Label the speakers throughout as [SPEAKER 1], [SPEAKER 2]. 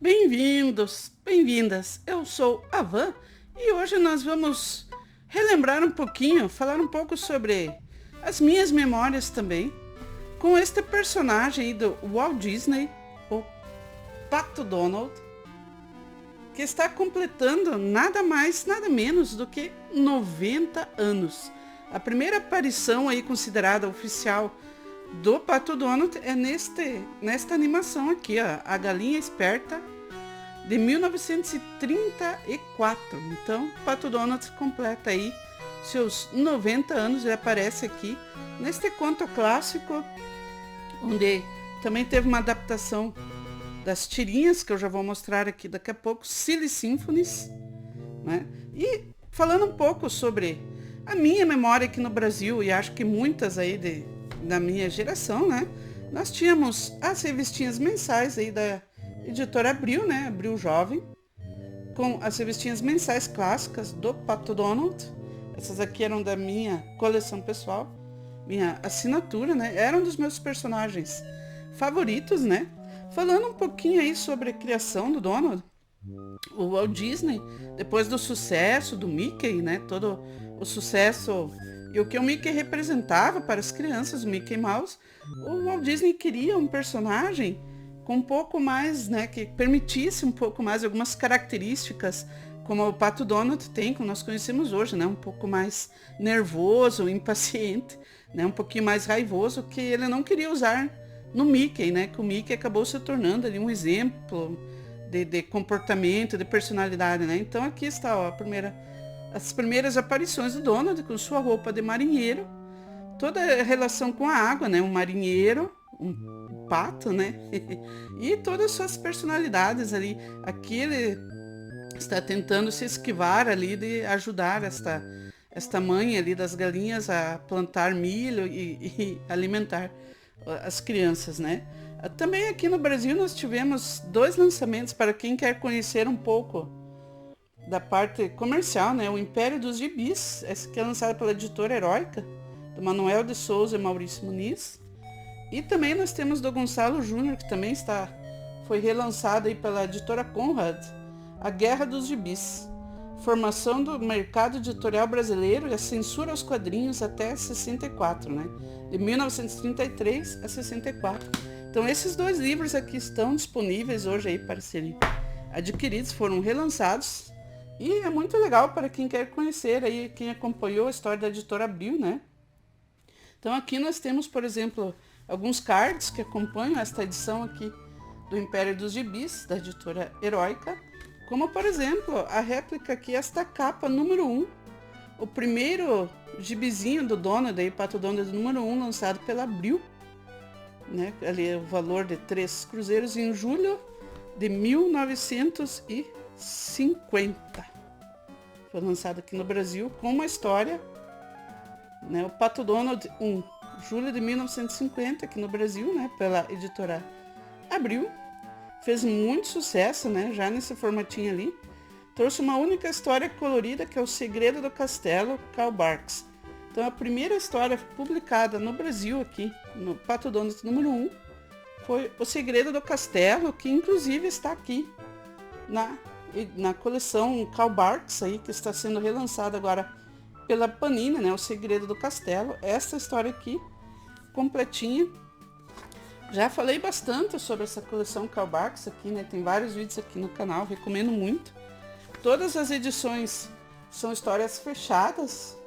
[SPEAKER 1] Bem-vindos, bem-vindas. Eu sou a Van e hoje nós vamos relembrar um pouquinho, falar um pouco sobre as minhas memórias também com este personagem aí do Walt Disney, o Pato Donald, que está completando nada mais, nada menos do que 90 anos. A primeira aparição aí considerada oficial do Pato Donald é nesta animação aqui, ó, A Galinha Esperta, de 1934. Então, Pato Donald completa aí seus 90 anos, ele aparece aqui neste conto clássico, onde também teve uma adaptação das tirinhas, que eu já vou mostrar aqui daqui a pouco, Silly Symphonies, né? E falando um pouco sobre a minha memória aqui no Brasil, e acho que muitas aí da minha geração, né? Nós tínhamos as revistinhas mensais aí da editora Abril, né? Abril Jovem, com as revistinhas mensais clássicas do Pato Donald. Essas aqui eram da minha coleção pessoal, minha assinatura, né? Eram dos meus personagens favoritos, né? Falando um pouquinho aí sobre a criação do Donald, o Walt Disney, depois do sucesso do Mickey, né? Todo o sucesso e o que o Mickey representava para as crianças, o Mickey Mouse, o Walt Disney queria um personagem com um pouco mais, né, que permitisse um pouco mais algumas características, como o Pato Donald tem, como nós conhecemos hoje, né, um pouco mais nervoso, impaciente, né, um pouquinho mais raivoso, que ele não queria usar no Mickey, né, que o Mickey acabou se tornando ali um exemplo de comportamento, de personalidade, né. Então aqui está, ó, as primeiras aparições do Donald com sua roupa de marinheiro, toda a relação com a água, né, um marinheiro, um pato, né, e todas as suas personalidades ali. Aqui ele está tentando se esquivar ali de ajudar esta mãe ali das galinhas a plantar milho e alimentar as crianças, né. Também aqui no Brasil nós tivemos 2 lançamentos para quem quer conhecer um pouco da parte comercial, né, o Império dos Gibis, essa que é lançada pela editora Heróica, do Manuel de Souza e Maurício Muniz. E também nós temos do Gonçalo Júnior, que também foi relançado aí pela editora Conrad, A Guerra dos Gibis, formação do mercado editorial brasileiro e a censura aos quadrinhos até 64, né? De 1933 a 64. Então esses 2 livros aqui estão disponíveis hoje aí para serem adquiridos, foram relançados. E é muito legal para quem quer conhecer aí, quem acompanhou a história da editora Abril, né? Então aqui nós temos, por exemplo, alguns cards que acompanham esta edição aqui do Império dos Gibis, da editora Heróica, como por exemplo, a réplica aqui, esta capa número 1, o primeiro gibizinho do Donald, aí, Pato Donald número 1, lançado pela Abril, né? Ali é o valor de 3 cruzeiros em julho de 1950. Foi lançado aqui no Brasil com uma história, né? O Pato Donald 1, julho de 1950, aqui no Brasil, né? Pela editora Abril. Fez muito sucesso, né? Já nesse formatinho ali. Trouxe uma única história colorida, que é O Segredo do Castelo, Karl Barks. Então a primeira história publicada no Brasil aqui, no Pato Donald número 1, foi O Segredo do Castelo, que inclusive está aqui na coleção Karl Barks, aí, que está sendo relançada agora pela Panini, né? O Segredo do Castelo. Essa história aqui, completinha. Já falei bastante sobre essa coleção Karl Barks aqui, né? Tem vários vídeos aqui no canal, recomendo muito. Todas as edições são histórias fechadas,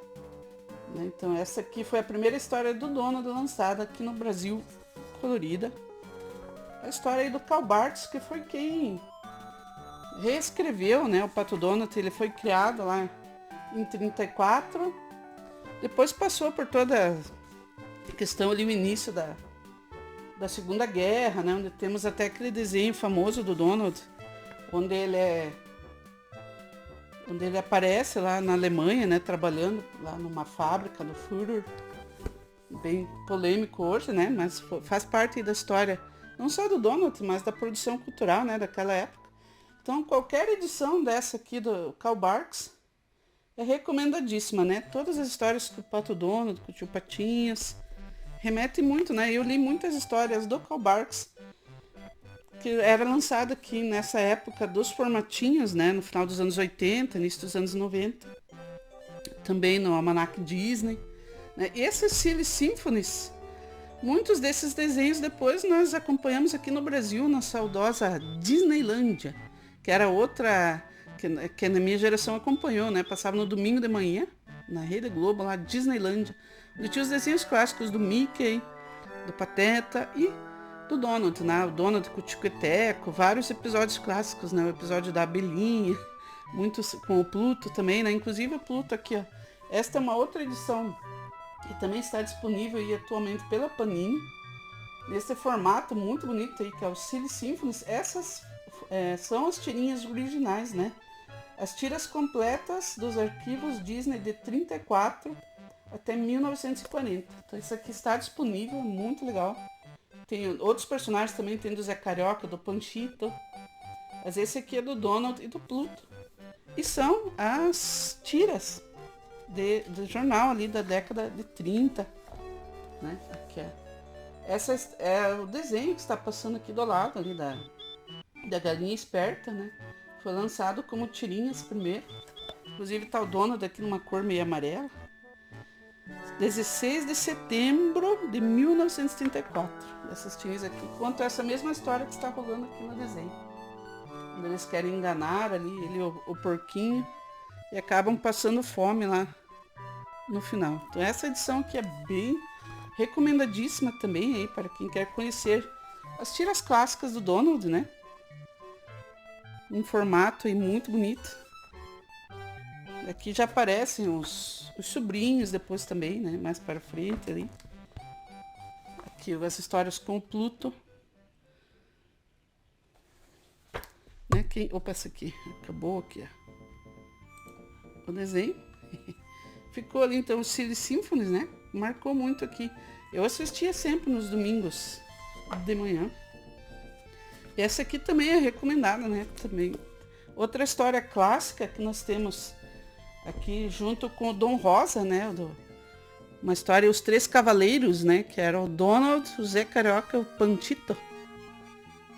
[SPEAKER 1] né? Então essa aqui foi a primeira história do Donald lançada aqui no Brasil, colorida. A história aí do Karl Barks, que foi quem reescreveu, né, o Pato Donald. Ele foi criado lá em 34, depois passou por toda a questão ali, o início da Segunda Guerra, né, onde temos até aquele desenho famoso do Donald, onde ele aparece lá na Alemanha, né, trabalhando lá numa fábrica do Führer, bem polêmico hoje, né, mas faz parte da história, não só do Donald, mas da produção cultural, né, daquela época. Então qualquer edição dessa aqui do Karl Barks é recomendadíssima, né, todas as histórias com o Pato Donald, com o Tio Patinhas, remete muito, né? Eu li muitas histórias do Karl Barks que era lançado aqui nessa época dos formatinhos, né? No final dos anos 80, início dos anos 90. Também no Almanac Disney. Né? E esses Silly Symphonies, muitos desses desenhos depois nós acompanhamos aqui no Brasil, na saudosa Disneylândia, que era outra que na minha geração acompanhou, né? Passava no domingo de manhã, na Rede Globo, lá Disneylândia, onde tinha os desenhos clássicos do Mickey, do Pateta e do Donald, né? O Donald com o Tico e Teco, vários episódios clássicos, né? O episódio da Abelhinha, muitos com o Pluto também, né? Inclusive o Pluto aqui, ó. Esta é uma outra edição que também está disponível aí atualmente pela Panini, nesse formato muito bonito aí, que é o Silly Symphonies. Essas são as tirinhas originais, né? As tiras completas dos arquivos Disney de 34 até 1940. Então isso aqui está disponível, muito legal. Tem outros personagens também, tem do Zé Carioca, do Panchito. Mas esse aqui é do Donald e do Pluto. E são as tiras do jornal ali da década de 30. Né? Aqui é. Essa é o desenho que está passando aqui do lado ali da Galinha Esperta, né? Foi lançado como tirinhas primeiro. Inclusive tá o Donald aqui numa cor meio amarela. 16 de setembro de 1934. Essas tirinhas aqui contam essa mesma história que está rolando aqui no desenho. Quando eles querem enganar ali ele, o porquinho, e acabam passando fome lá no final. Então essa edição aqui é bem recomendadíssima também aí para quem quer conhecer as tiras clássicas do Donald, né? Um formato aí muito bonito. Aqui já aparecem os sobrinhos depois também, né? Mais para frente ali. Aqui as histórias com o Pluto. Né? Opa, essa aqui. Acabou aqui, ó. O desenho. Ficou ali então o Silly Symphonies, né? Marcou muito aqui. Eu assistia sempre nos domingos de manhã. E essa aqui também é recomendada, né? Também. Outra história clássica que nós temos aqui junto com o Dom Rosa, né? Uma história, Os Três Cavaleiros, né? Que era o Donald, o Zé Carioca e o Panchito.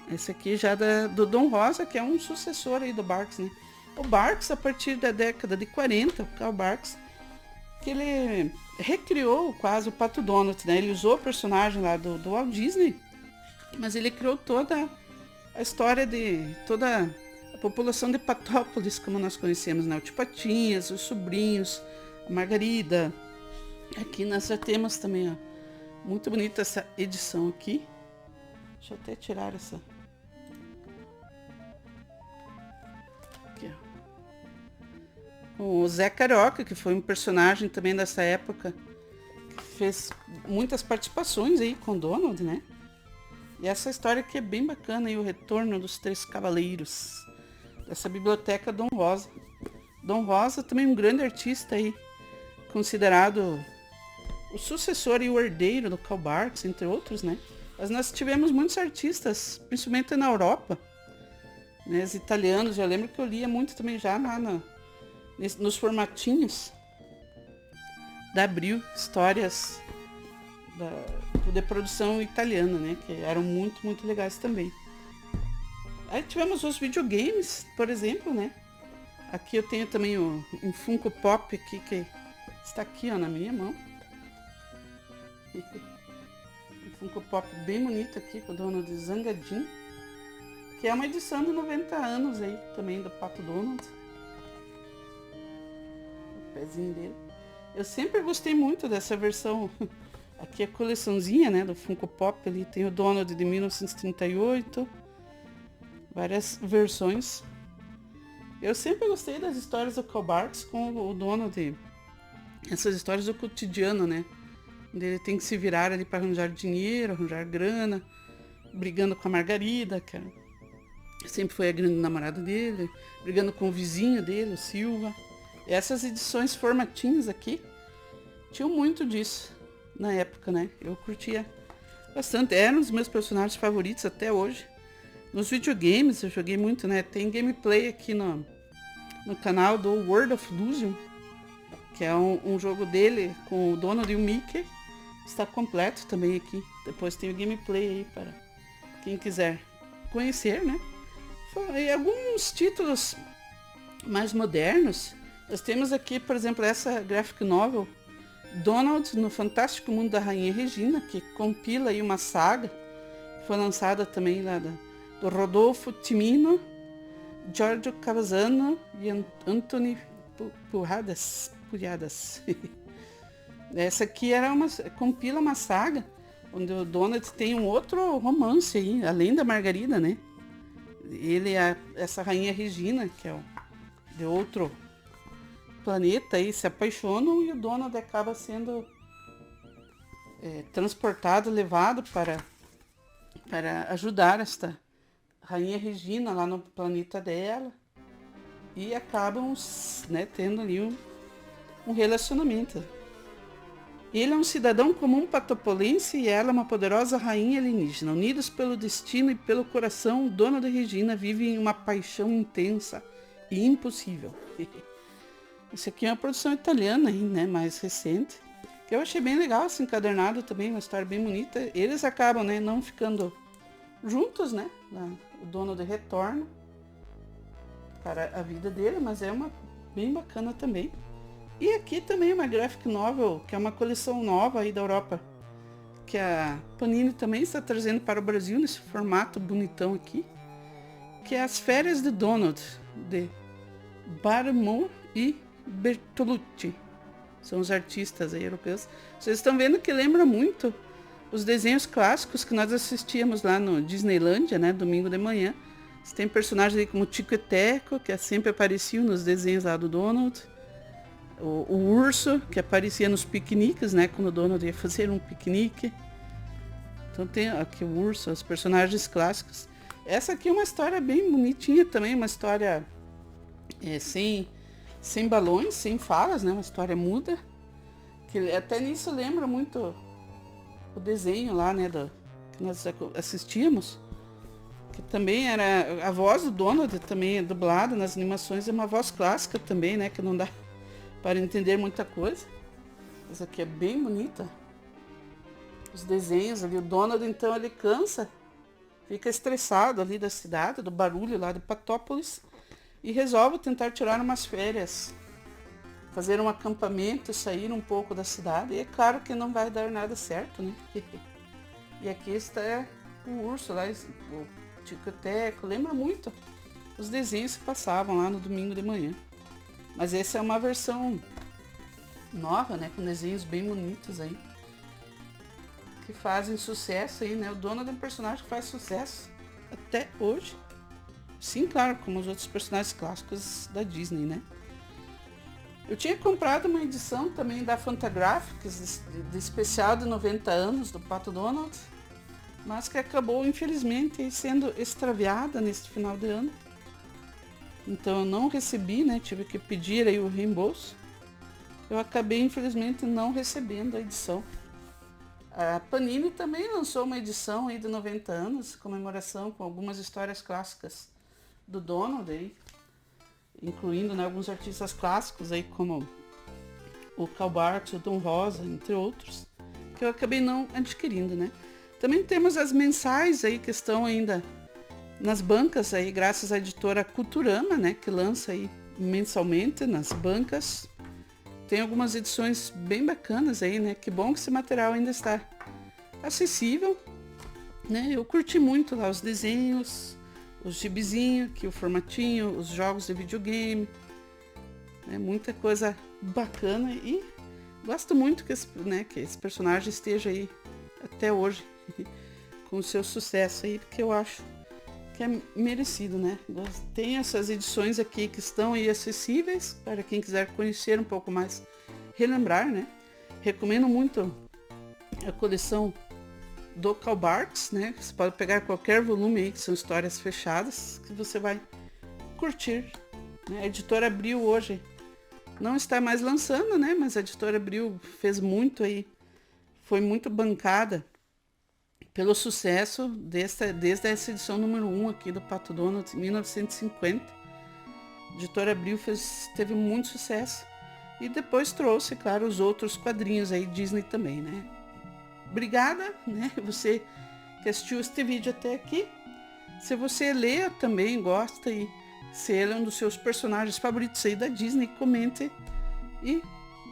[SPEAKER 1] Esse aqui já do Dom Rosa, que é um sucessor aí do Barks, né? O Barks, a partir da década de 40, o Carl Barks, que ele recriou quase o Pato Donald, né? Ele usou o personagem lá do Walt Disney, mas ele criou toda a história de toda a população de Patópolis, como nós conhecemos, né? O Tio Patinhas, os sobrinhos, a Margarida. Aqui nós já temos também, ó, muito bonita essa edição aqui. Deixa eu até tirar essa. Aqui, ó. O Zé Carioca, que foi um personagem também dessa época, que fez muitas participações aí com Donald, né? E essa história aqui é bem bacana, aí, o retorno dos Três Cavaleiros, dessa biblioteca Dom Rosa. Dom Rosa também um grande artista aí, considerado o sucessor e o herdeiro do Karl Barks, entre outros, né? Mas nós tivemos muitos artistas, principalmente na Europa, né? Os italianos, eu lembro que eu lia muito também já lá nos formatinhos da Abril, histórias de produção italiana, né? Que eram muito, muito legais também. Aí tivemos os videogames, por exemplo, né? Aqui eu tenho também um Funko Pop aqui, que está aqui, ó, na minha mão. Um Funko Pop bem bonito aqui, com o Donald Zangadinho, que é uma edição de 90 anos aí, também do Pato Donald. O pezinho dele. Eu sempre gostei muito dessa versão. Aqui é a coleçãozinha, né, do Funko Pop, ali tem o Donald de 1938, várias versões. Eu sempre gostei das histórias do Karl Barks com o Donald, essas histórias do cotidiano, né, onde ele tem que se virar ali para arranjar dinheiro, arranjar grana, brigando com a Margarida, que sempre foi a grande namorada dele, brigando com o vizinho dele, o Silva. E essas edições formatinhas aqui tinham muito disso na época, né? Eu curtia bastante, eram os meus personagens favoritos até hoje. Nos videogames eu joguei muito, né? Tem gameplay aqui no canal do World of Illusion, que é um jogo dele com o Donald e o Mickey. Está completo também aqui. Depois tem o gameplay aí para quem quiser conhecer, né? E alguns títulos mais modernos, nós temos aqui, por exemplo, essa graphic novel, Donald no Fantástico Mundo da Rainha Regina, que compila aí uma saga, foi lançada também lá do Rodolfo Timino, Giorgio Cavazzano e Anthony Purradas. Essa aqui compila uma saga onde o Donald tem um outro romance aí, além da Margarida, né? Ele é essa Rainha Regina, que é de outro planeta, aí se apaixonam e o Donald acaba sendo transportado, levado para ajudar esta Rainha Regina lá no planeta dela e acabam, né, tendo ali um relacionamento. Ele é um cidadão comum patopolense e ela é uma poderosa rainha alienígena. Unidos pelo destino e pelo coração, Donald e Regina vivem uma paixão intensa e impossível. Isso aqui é uma produção italiana, né, mais recente, que eu achei bem legal, esse encadernado também, uma história bem bonita. Eles acabam, né, não ficando juntos, né, o Donald retorna para a vida dele, mas é uma bem bacana também. E aqui também uma graphic novel, que é uma coleção nova aí da Europa, que a Panini também está trazendo para o Brasil nesse formato bonitão aqui, que é As Férias de Donald, de Barmon e Bertolucci. São os artistas aí europeus. Vocês estão vendo que lembra muito os desenhos clássicos que nós assistíamos lá no Disneylândia, né, domingo de manhã. Você tem personagens aí como Tico e Teco, que sempre apareciam nos desenhos lá do Donald. O urso, que aparecia nos piqueniques, né? Quando o Donald ia fazer um piquenique. Então tem aqui o urso, os personagens clássicos. Essa aqui é uma história bem bonitinha também, uma história sem balões, sem falas, né? Uma história muda. Que até nisso lembra muito o desenho lá, né? Que nós assistíamos. Que também era... A voz do Donald também é dublada nas animações, é uma voz clássica também, né? Que não dá para entender muita coisa. Essa aqui é bem bonita. Os desenhos ali. O Donald, então, ele cansa, fica estressado ali da cidade, do barulho lá de Patópolis, e resolve tentar tirar umas férias, fazer um acampamento, sair um pouco da cidade. E é claro que não vai dar nada certo, né? E aqui está o urso lá, o Tico e Teco. Lembra muito os desenhos que passavam lá no domingo de manhã. Mas essa é uma versão nova, né? Com desenhos bem bonitos aí. Que fazem sucesso aí, né? O Donald é um personagem que faz sucesso até hoje. Sim, claro, como os outros personagens clássicos da Disney, né? Eu tinha comprado uma edição também da Fantagraphics, de especial de 90 anos, do Pato Donald. Mas que acabou, infelizmente, sendo extraviada neste final de ano. Então eu não recebi, né? Tive que pedir aí o reembolso. Eu acabei, infelizmente, não recebendo a edição. A Panini também lançou uma edição aí de 90 anos, comemoração com algumas histórias clássicas do Donald aí, incluindo, né, alguns artistas clássicos aí como o Karl Barth, o Dom Rosa, entre outros, que eu acabei não adquirindo, né? Também temos as mensais aí que estão ainda nas bancas aí, graças à editora Culturama, né, que lança aí mensalmente nas bancas. Tem algumas edições bem bacanas aí, né? Que bom que esse material ainda está acessível, né? Eu curti muito lá os desenhos, os gibizinhos, que o formatinho, os jogos de videogame, né? Muita coisa bacana e gosto muito que esse personagem esteja aí até hoje com o seu sucesso aí, porque eu acho que é merecido, né? Tem essas edições aqui que estão aí acessíveis para quem quiser conhecer um pouco mais, relembrar, né? Recomendo muito a coleção do Karl Barks, né? Você pode pegar qualquer volume aí, que são histórias fechadas, que você vai curtir, né? A editora Abril hoje não está mais lançando, né? Mas a editora Abril fez muito aí, foi muito bancada pelo sucesso desde essa edição número 1 aqui do Pato Donald, em 1950. A editora Abril teve muito sucesso. E depois trouxe, claro, os outros quadrinhos aí, Disney também, né? Obrigada, né? Você que assistiu este vídeo até aqui. Se você lê também, gosta e se ele é um dos seus personagens favoritos aí da Disney, comente. E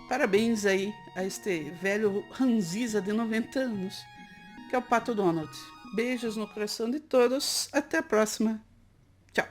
[SPEAKER 1] parabéns aí a este velho ranziza de 90 anos, que é o Pato Donald. Beijos no coração de todos. Até a próxima. Tchau.